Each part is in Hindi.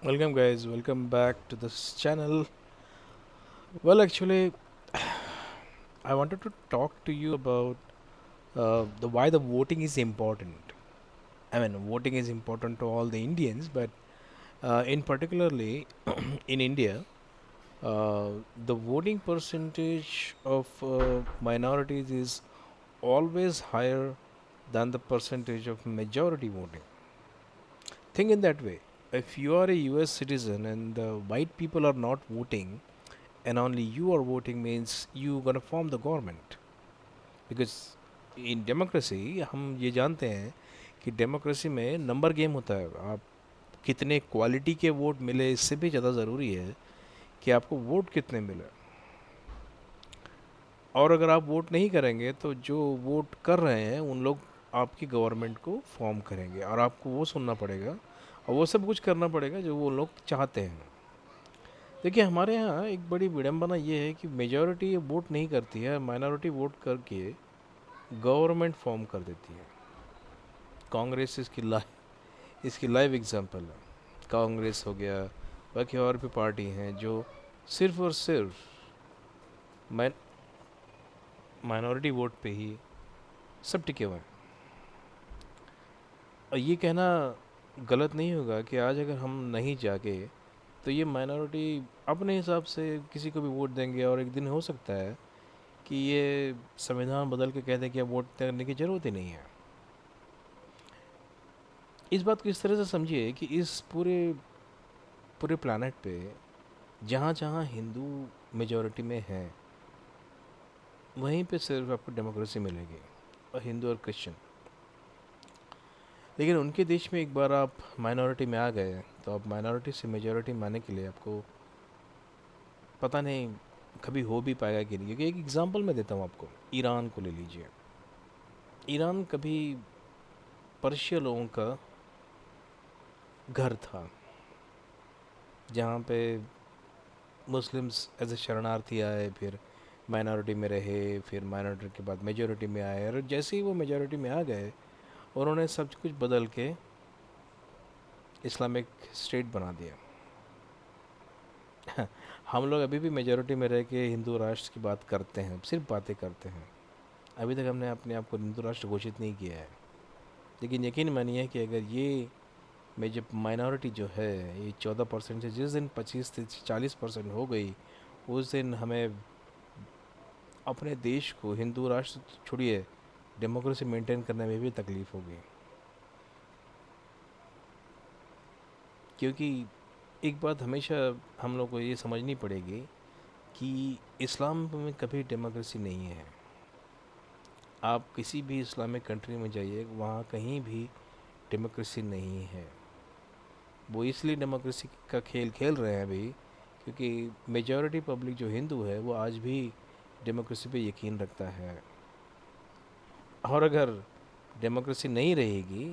Welcome, guys. Welcome back to this channel. Well, actually, I wanted to talk to you about the why the voting is important. I mean, voting is important to all the Indians, but in particularly in India, uh, the voting percentage of minorities is always higher than the percentage of majority voting. Think in that way. If you are a US citizen and the white people are not voting, and only you are voting means you gonna form the government because in democracy हम ये जानते हैं कि डेमोक्रेसी में नंबर गेम होता है आप कितने क्वालिटी के वोट मिले इससे भी ज़्यादा ज़रूरी है कि आपको वोट कितने मिले और अगर आप वोट नहीं करेंगे तो जो वोट कर रहे हैं उन लोग आपकी गवर्नमेंट को फॉर्म करेंगे और आपको वो सुनना पड़ेगा और वो सब कुछ करना पड़ेगा जो वो लोग चाहते हैं। देखिए हमारे यहाँ एक बड़ी विडंबना ये है कि मेजॉरिटी वोट नहीं करती है, माइनॉरिटी वोट करके गवर्नमेंट फॉर्म कर देती है। कांग्रेस इसकी लाइव एग्जांपल है। कांग्रेस हो गया, बाकी और भी पार्टी हैं जो सिर्फ और सिर्फ माइनॉरिटी वोट पे ही सब टिके हुए हैं। और ये कहना गलत नहीं होगा कि आज अगर हम नहीं जागे तो ये माइनॉरिटी अपने हिसाब से किसी को भी वोट देंगे और एक दिन हो सकता है कि ये संविधान बदल के कह दें कि अब वोट करने की ज़रूरत ही नहीं है। इस बात को इस तरह से समझिए कि इस पूरे पूरे प्लानट पे जहाँ जहाँ हिंदू मेजॉरिटी में हैं वहीं पे सिर्फ आपको डेमोक्रेसी मिलेगी और हिंदू और क्रिश्चियन। लेकिन उनके देश में एक बार आप माइनॉरिटी में आ गए तो आप माइनॉरिटी से मेजॉरिटी में आने के लिए आपको पता नहीं कभी हो भी पाएगा कि नहीं, क्योंकि एक एग्जांपल मैं देता हूँ आपको। ईरान को ले लीजिए। ईरान कभी पर्शिया लोगों का घर था जहाँ पे मुस्लिम्स एज ए शरणार्थी आए, फिर माइनॉरिटी में रहे, फिर माइनॉरिटी के बाद मेजॉरिटी में आए और जैसे ही वो मेजॉरिटी में आ गए उन्होंने सब कुछ बदल के इस्लामिक स्टेट बना दिया। हम लोग अभी भी मेजॉरिटी में रह के हिंदू राष्ट्र की बात करते हैं, सिर्फ बातें करते हैं। अभी तक हमने अपने आप को हिंदू राष्ट्र घोषित नहीं किया है। लेकिन यकीन मानिए कि अगर ये मेजर माइनॉरिटी जो है ये 14% से जिस दिन 25 से 40% हो गई उस दिन हमें अपने देश को हिंदू राष्ट्र छोड़िए डेमोक्रेसी मेंटेन करने में भी तकलीफ़ होगी। क्योंकि एक बात हमेशा हम लोग को ये समझनी पड़ेगी कि इस्लाम में कभी डेमोक्रेसी नहीं है। आप किसी भी इस्लामिक कंट्री में जाइए वहाँ कहीं भी डेमोक्रेसी नहीं है। वो इसलिए डेमोक्रेसी का खेल खेल रहे हैं अभी क्योंकि मेजॉरिटी पब्लिक जो हिंदू है वो आज भी डेमोक्रेसी पे यकीन रखता है। और अगर डेमोक्रेसी नहीं रहेगी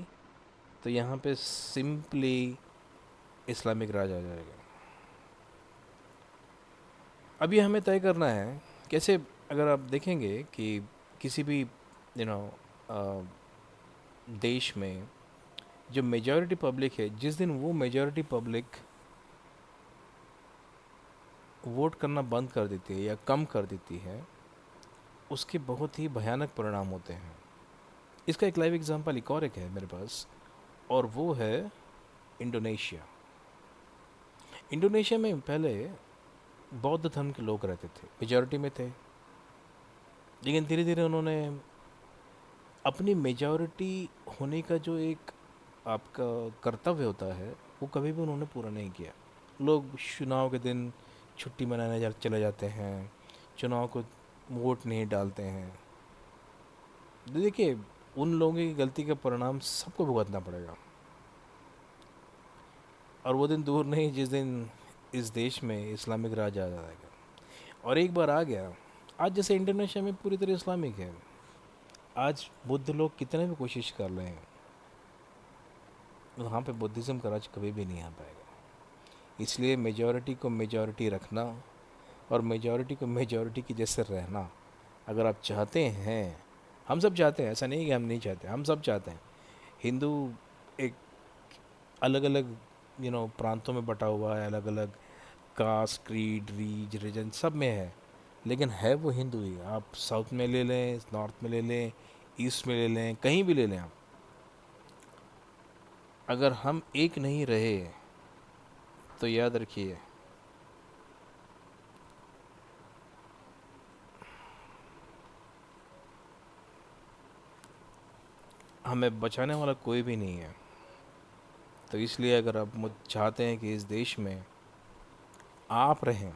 तो यहाँ पे सिंपली इस्लामिक राज आ जाएगा। अभी हमें तय करना है कैसे। अगर आप देखेंगे कि किसी भी यू नो देश में जो मेजॉरिटी पब्लिक है जिस दिन वो मेजॉरिटी पब्लिक वोट करना बंद कर देती है या कम कर देती है उसके बहुत ही भयानक परिणाम होते हैं। इसका एक लाइव एग्जांपल एक है मेरे पास और वो है इंडोनेशिया। इंडोनेशिया में पहले बौद्ध धर्म के लोग रहते थे, मेजॉरिटी में थे। लेकिन धीरे धीरे उन्होंने अपनी मेजॉरिटी होने का जो एक आपका कर्तव्य होता है वो कभी भी उन्होंने पूरा नहीं किया। लोग चुनाव के दिन छुट्टी मनाने चले जाते हैं, चुनाव को वोट नहीं डालते हैं। देखिए उन लोगों की गलती का परिणाम सबको भुगतना पड़ेगा और वो दिन दूर नहीं जिस दिन इस देश में इस्लामिक राज आ जाएगा। और एक बार आ गया, आज जैसे इंडोनेशिया में पूरी तरह इस्लामिक है, आज बुद्ध लोग कितने भी कोशिश कर रहे हैं वहाँ पे बुद्धिज़्म का राज कभी भी नहीं आ पाएगा। इसलिए मेजॉरिटी को मेजॉरिटी रखना और मेजॉरिटी को मेजॉरिटी की जैसे रहना अगर आप चाहते हैं, हम सब चाहते हैं, ऐसा नहीं कि हम नहीं चाहते, हम सब चाहते हैं। हिंदू एक अलग अलग प्रांतों में बटा हुआ है, अलग अलग कास्ट, क्रीड, रीज, रीजन सब में है, लेकिन है वो हिंदू ही। आप साउथ में ले लें, नॉर्थ में ले लें, ईस्ट में ले लें, कहीं भी ले लें आप, अगर हम एक नहीं रहे तो याद रखिए हमें बचाने वाला कोई भी नहीं है। तो इसलिए अगर आप मुझ चाहते हैं कि इस देश में आप रहें,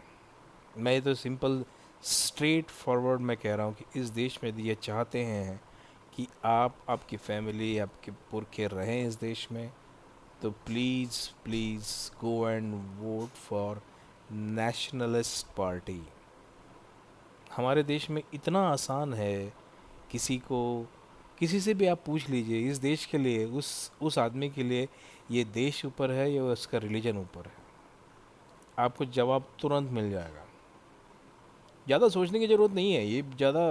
मैं तो सिंपल स्ट्रेट फॉरवर्ड मैं कह रहा हूँ कि इस देश में ये चाहते हैं कि आप, आपकी फैमिली, आपके पुरखे रहें इस देश में, तो please please go and vote for nationalist party. हमारे देश में इतना आसान है, किसी को, किसी से भी आप पूछ लीजिए इस देश के लिए, उस आदमी के लिए ये देश ऊपर है या उसका रिलीजन ऊपर है, आपको जवाब तुरंत मिल जाएगा। ज़्यादा सोचने की ज़रूरत नहीं है, ये ज़्यादा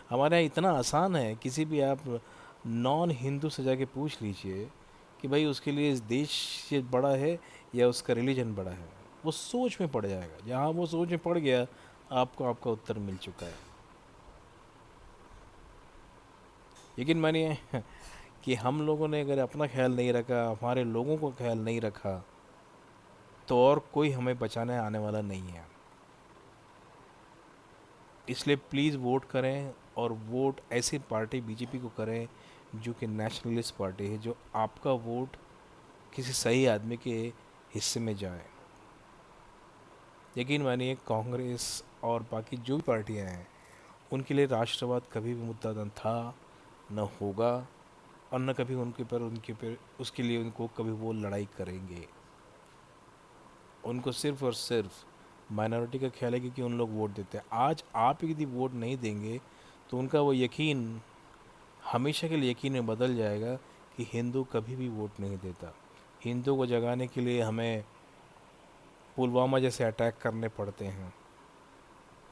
हमारे यहाँ इतना आसान है, किसी भी आप नॉन हिंदू से जाके पूछ लीजिए कि भाई उसके लिए इस देश से बड़ा है या उसका रिलीजन बड़ा है, वो सोच में पड़ जाएगा। जहाँ वो सोच में पड़ गया, आपको आपका उत्तर मिल चुका है। लेकिन मानिए कि हम लोगों ने अगर अपना ख्याल नहीं रखा, हमारे लोगों को ख्याल नहीं रखा, तो और कोई हमें बचाने आने वाला नहीं है। इसलिए प्लीज़ वोट करें, और वोट ऐसी पार्टी बीजेपी को करें जो कि नेशनलिस्ट पार्टी है, जो आपका वोट किसी सही आदमी के हिस्से में जाए। यकीन मानिए कांग्रेस और बाकी जो भी पार्टियां हैं, उनके लिए राष्ट्रवाद कभी भी मुद्दा न था, न होगा, और न कभी उनके ऊपर उसके लिए उनको कभी वो लड़ाई करेंगे। उनको सिर्फ और सिर्फ माइनॉरिटी का ख्याल है, क्योंकि उन लोग वोट देते हैं। आज आप यदि वोट नहीं देंगे तो उनका वो यकीन हमेशा के लिए यकीन में बदल जाएगा कि हिंदू कभी भी वोट नहीं देता। हिंदू को जगाने के लिए हमें पुलवामा जैसे अटैक करने पड़ते हैं।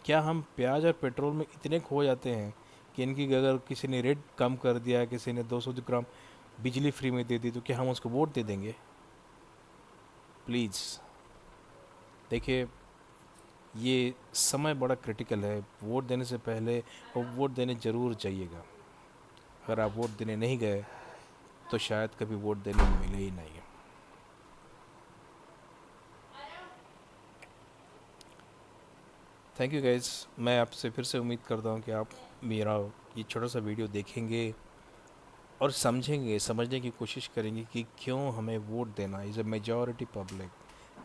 क्या हम प्याज और पेट्रोल में इतने खो जाते हैं कि इनकी अगर किसी ने रेट कम कर दिया, किसी ने 200 ग्राम बिजली फ्री में दे दी, तो क्या हम उसको वोट दे देंगे? प्लीज़ देखिए, ये समय बड़ा क्रिटिकल है। वोट देने से पहले और वोट देने ज़रूर जाइएगा। अगर आप वोट देने नहीं गए तो शायद कभी वोट देने मिले ही नहीं। Thank you guys. मैं आपसे फिर से उम्मीद करता हूँ कि आप मेरा ये छोटा सा वीडियो देखेंगे और समझेंगे, समझने की कोशिश करेंगे कि क्यों हमें वोट देना। Is a majority public,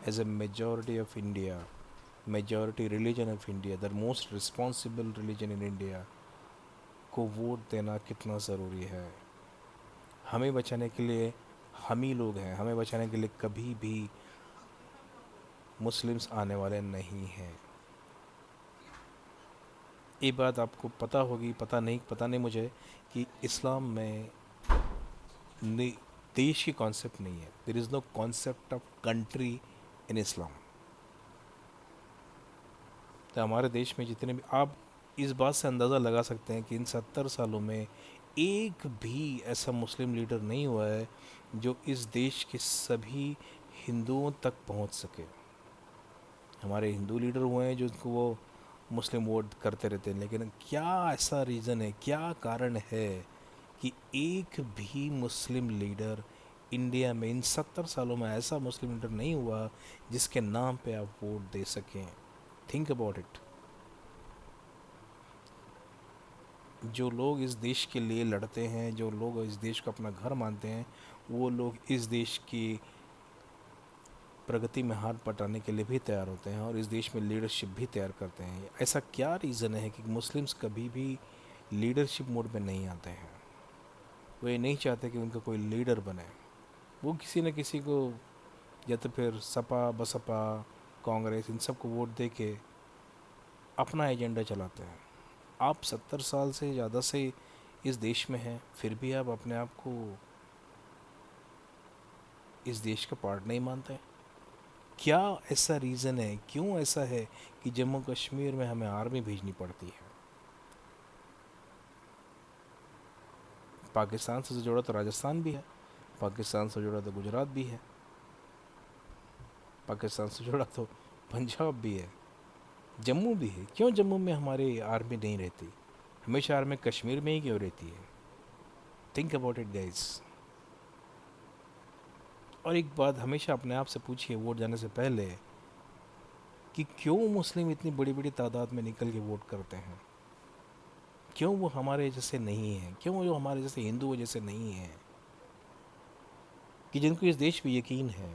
as a majority of India, majority religion of India, the most responsible religion in India को वोट देना कितना ज़रूरी है। हमें बचाने के लिए हम ही लोग हैं, हमें बचाने के लिए कभी भी मुस्लिम्स आने वाले नहीं हैं। ये बात आपको पता होगी, पता नहीं मुझे, कि इस्लाम में देश की कॉन्सेप्ट नहीं है। There is no concept of country in Islam. तो हमारे देश में जितने भी, आप इस बात से अंदाज़ा लगा सकते हैं कि इन 70 सालों में एक भी ऐसा मुस्लिम लीडर नहीं हुआ है जो इस देश के सभी हिंदुओं तक पहुंच सके। हमारे हिंदू लीडर हुए हैं जो वो मुस्लिम वोट करते रहते हैं, लेकिन क्या ऐसा रीज़न है, क्या कारण है कि एक भी मुस्लिम लीडर इंडिया में इन 70 सालों में ऐसा मुस्लिम लीडर नहीं हुआ जिसके नाम पे आप वोट दे सकें? Think about it. जो लोग इस देश के लिए लड़ते हैं, जो लोग इस देश को अपना घर मानते हैं, वो लोग इस देश की प्रगति में हाथ बटाने के लिए भी तैयार होते हैं और इस देश में लीडरशिप भी तैयार करते हैं। ऐसा क्या रीज़न है कि मुस्लिम्स कभी भी लीडरशिप मोड में नहीं आते हैं? वो ये नहीं चाहते कि उनका कोई लीडर बने। वो किसी न किसी को, या तो फिर सपा बसपा कांग्रेस, इन सब को वोट दे के अपना एजेंडा चलाते हैं। आप 70 साल से ज़्यादा से इस देश में हैं, फिर भी आप अपने आप को इस देश का पार्ट नहीं मानते। क्या ऐसा रीज़न है, क्यों ऐसा है कि जम्मू कश्मीर में हमें आर्मी भेजनी पड़ती है? पाकिस्तान से जुड़ा तो राजस्थान भी है, पाकिस्तान से जुड़ा तो गुजरात भी है। पाकिस्तान से जुड़ा तो पंजाब भी है, जम्मू भी है। क्यों जम्मू में हमारी आर्मी नहीं रहती? हमेशा आर्मी कश्मीर में ही क्यों रहती है? Think about it guys. और एक बात हमेशा अपने आप से पूछिए वोट जाने से पहले, कि क्यों मुस्लिम इतनी बड़ी बड़ी तादाद में निकल के वोट करते हैं? क्यों वो हमारे जैसे नहीं हैं? क्यों वो जो हमारे जैसे हिंदुओं जैसे नहीं हैं, कि जिनको इस देश पे यकीन है?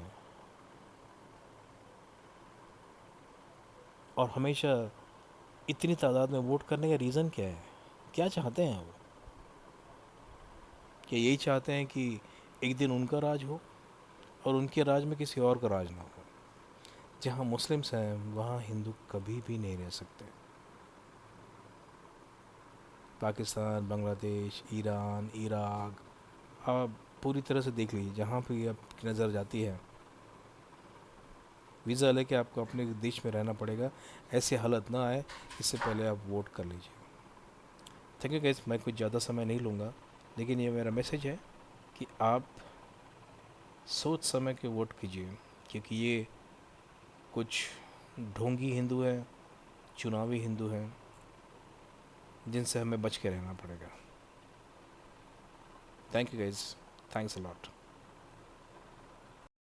और हमेशा इतनी तादाद में वोट करने का रीज़न क्या है? क्या चाहते हैं वो? क्या यही चाहते हैं कि एक दिन उनका राज हो और उनके राज में किसी और का राज ना हो? जहाँ मुस्लिम्स हैं वहाँ हिंदू कभी भी नहीं रह सकते। पाकिस्तान, बांग्लादेश, ईरान, इराक, आप पूरी तरह से देख लीजिए, जहाँ भी आपकी नज़र जाती है वीज़ा लेके आपको अपने देश में रहना पड़ेगा। ऐसी हालत ना आए, इससे पहले आप वोट कर लीजिए। थैंक यू गाइस, मैं कुछ ज़्यादा समय नहीं लूँगा, लेकिन ये मेरा मैसेज है कि आप सोच समझ के वोट कीजिए, क्योंकि ये कुछ ढोंगी हिंदू हैं, चुनावी हिंदू हैं, जिनसे हमें बच के रहना पड़ेगा। Thank you guys, thanks a lot.